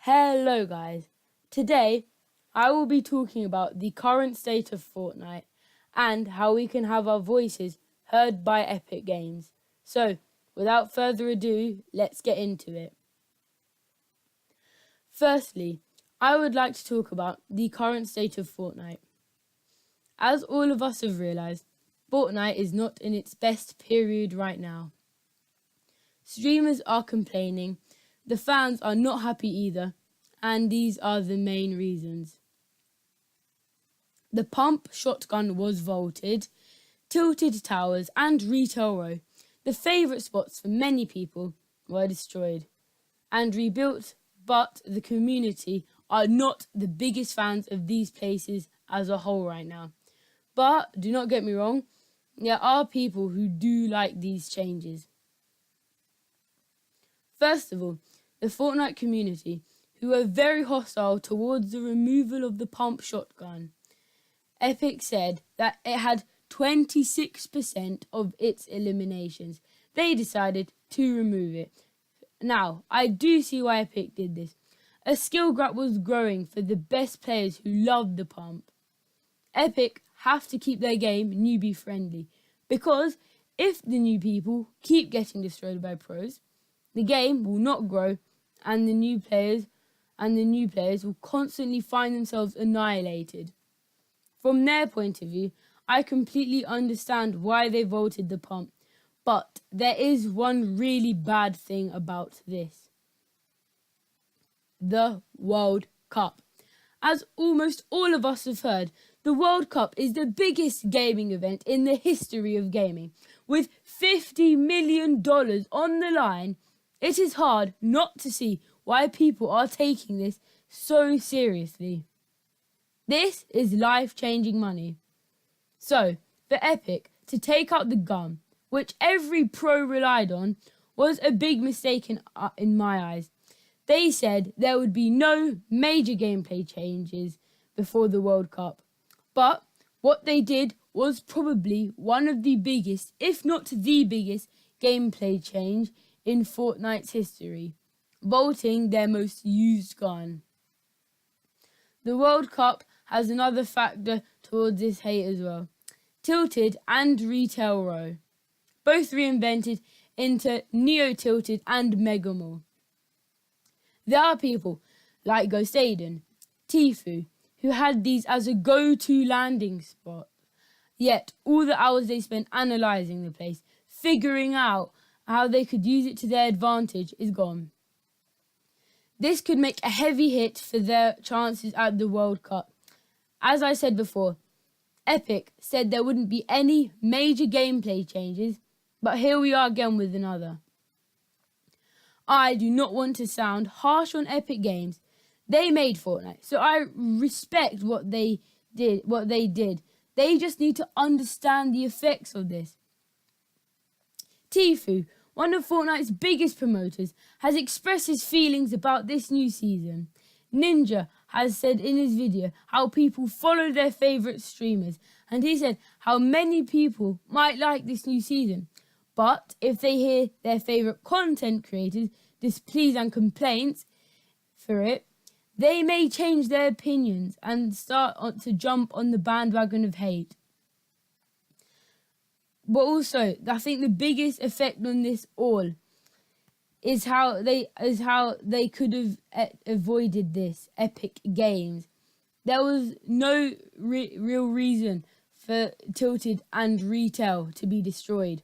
Hello guys, today I will be talking about the current state of Fortnite and how we can have our voices heard by Epic Games. So, without further ado, let's get into it. Firstly, I would like to talk about the current state of Fortnite. As all of us have realised, Fortnite is not in its best period right now. Streamers are complaining, the fans are not happy either, and these are the main reasons. The pump shotgun was vaulted, tilted towers and retail row, the favourite spots for many people, were destroyed and rebuilt, but the community are not the biggest fans of these places as a whole right now. But do not get me wrong, there are people who do like these changes. First of all, the Fortnite community, who are very hostile towards the removal of the pump shotgun. Epic said that it had 26% of its eliminations. They decided to remove it. Now, I do see why Epic did this. A skill gap was growing for the best players who loved the pump. Epic have to keep their game newbie friendly, because if the new people keep getting destroyed by pros, the game will not grow and the new players will constantly find themselves annihilated. From their point of view, I completely understand why they voted the pump, but there is one really bad thing about this. The World Cup. As almost all of us have heard, the World Cup is the biggest gaming event in the history of gaming. With $50 million on the line, it is hard not to see why people are taking this so seriously. This is life-changing money. So, for Epic to take out the gun, which every pro relied on, was a big mistake in my eyes. They said there would be no major gameplay changes before the World Cup. But what they did was probably one of the biggest, if not the biggest, gameplay change in Fortnite's history, vaulting their most used gun. The World Cup has another factor towards this hate as well. Tilted and retail row, both reinvented into Neo Tilted and Mega Mall. There are people like Ghost Aiden, Tfue, who had these as a go-to landing spot. Yet all the hours they spent analysing the place, figuring out how they could use it to their advantage, is gone. This could make a heavy hit for their chances at the World Cup. As I said before, Epic said there wouldn't be any major gameplay changes, but here we are again with another. I do not want to sound harsh on Epic Games. They made Fortnite, so I respect what they did. They just need to understand the effects of this. Tfue, one of Fortnite's biggest promoters, has expressed his feelings about this new season. Ninja has said in his video how people follow their favourite streamers, and he said how many people might like this new season, but if they hear their favourite content creators displeased and complaints for it, they may change their opinions and start to jump on the bandwagon of hate. But also, I think the biggest effect on this all is how they could have avoided this. Epic Games. There was no real reason for Tilted and Retail to be destroyed.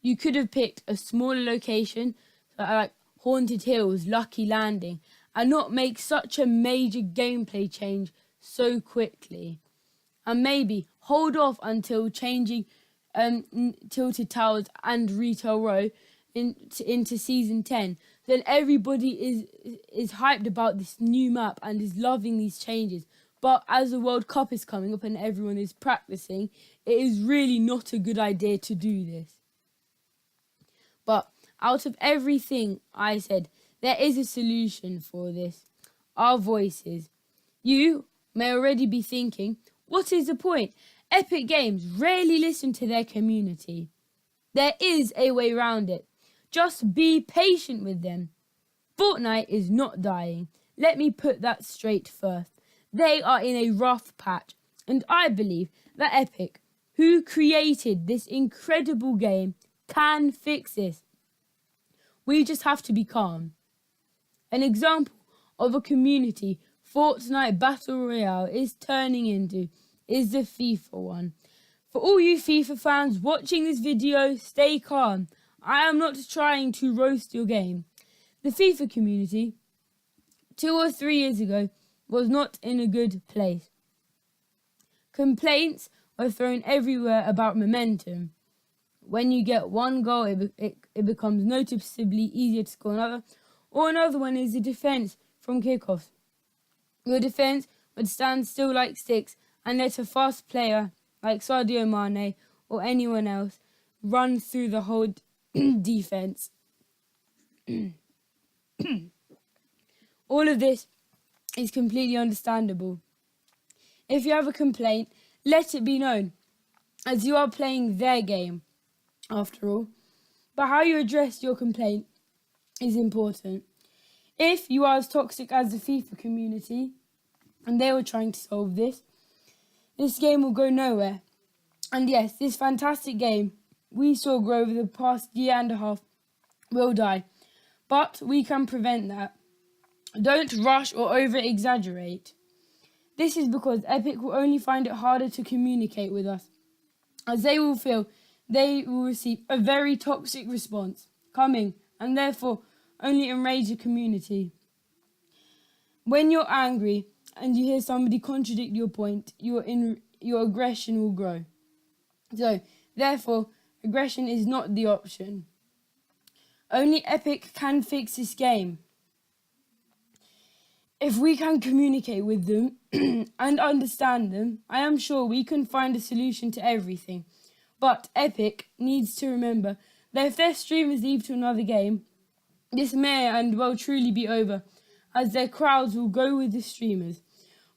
You could have picked a smaller location, like Haunted Hills, Lucky Landing, and not make such a major gameplay change so quickly. And maybe hold off until changing Tilted Towers and Retail Row into Season 10. Then everybody is hyped about this new map and is loving these changes. But as the World Cup is coming up and everyone is practicing, it is really not a good idea to do this. But out of everything I said, there is a solution for this. Our voices. You may already be thinking, what is the point? Epic Games rarely listen to their community. There is a way around it. Just be patient with them. Fortnite is not dying. Let me put that straight first. They are in a rough patch, and I believe that Epic, who created this incredible game, can fix this. We just have to be calm. An example of a community Fortnite Battle Royale is turning into is the FIFA one. For all you FIFA fans watching this video, stay calm. I am not trying to roast your game. The FIFA community, 2 or 3 years ago, was not in a good place. Complaints were thrown everywhere about momentum. When you get one goal, it becomes noticeably easier to score another. Or another one is the defence from kickoffs. Your defence would stand still like sticks and let a fast player like Sadio Mane or anyone else run through the whole defence. All of this is completely understandable. If you have a complaint, let it be known, as you are playing their game, after all. But how you address your complaint is important. If you are as toxic as the FIFA community, and they were trying to solve this game will go nowhere. And yes, this fantastic game we saw grow over the past year and a half will die. But we can prevent that. Don't rush or over-exaggerate. This is because Epic will only find it harder to communicate with us, as they will feel they will receive a very toxic response coming, and therefore only enrage the community. When you're angry and you hear somebody contradict your point, your aggression will grow. So, therefore, aggression is not the option. Only Epic can fix this game. If we can communicate with them and understand them, I am sure we can find a solution to everything. But Epic needs to remember that if their streamers leave to another game, this may and will truly be over, as their crowds will go with the streamers.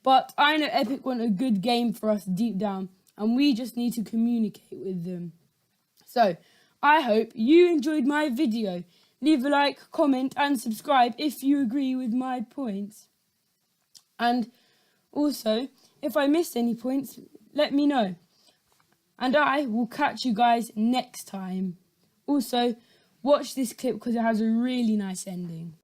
But I know Epic want a good game for us deep down, and we just need to communicate with them. So, I hope you enjoyed my video. Leave a like, comment and subscribe if you agree with my points. And also, if I missed any points, let me know. And I will catch you guys next time. Also, watch this clip because it has a really nice ending.